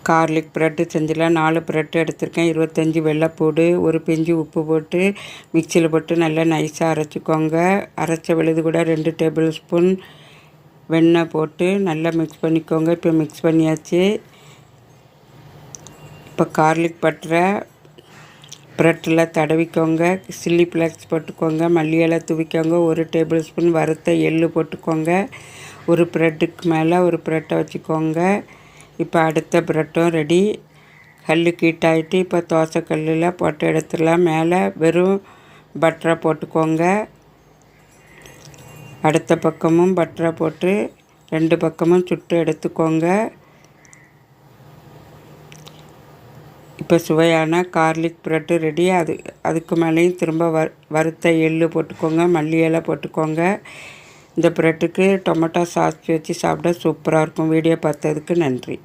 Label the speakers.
Speaker 1: Garlic bread செஞ்சிடலாம். 4 bread எடுத்திருக்கேன். 25 வெள்ளைப்பூடு, ஒரு பிஞ்சு உப்பு போட்டு மிக்சியில் போட்டு நல்லா நைஸாக அரைச்சிக்கோங்க. அரைச்ச விழுது கூட 2 டேபிள் ஸ்பூன் வெண்ணெய் போட்டு நல்லா மிக்ஸ் பண்ணிக்கோங்க. இப்போ மிக்ஸ் பண்ணியாச்சு. இப்போ கார்லிக் பட்டரை ப்ரெட்டில் தடவிக்கோங்க. சில்லி ஃப்ளேக்ஸ் போட்டுக்கோங்க. மல்லி இலை தூவிக்கோங்க. 1 டேபிள் ஸ்பூன் வறுத்த எள்ளு போட்டுக்கோங்க. ஒரு ப்ரெட்டுக்கு மேலே ஒரு ப்ரெட்டை வச்சுக்கோங்க. இப்போ அடுத்த ப்ரெட்டும் ரெடி. கல் ஹீட்டாகிட்டு இப்போ தோசை கல்லில் போட்டு எடுத்துடலாம். மேலே வெறும் பட்டரை போட்டுக்கோங்க. அடுத்த பக்கமும் பட்டரை போட்டு 2 பக்கமும் சுட்டு எடுத்துக்கோங்க. இப்போ சுவையான கார்லிக் ப்ரெட்டு ரெடி. அதுக்கு மேலேயும் திரும்ப வறுத்த எள்ளு போட்டுக்கோங்க. மல்லி இலை போட்டுக்கோங்க. இந்த ப்ரெட்டுக்கு டொமேட்டோ சாஸ் வச்சு சாப்பிட சூப்பராக இருக்கும். வீடியோ பார்த்ததுக்கு நன்றி.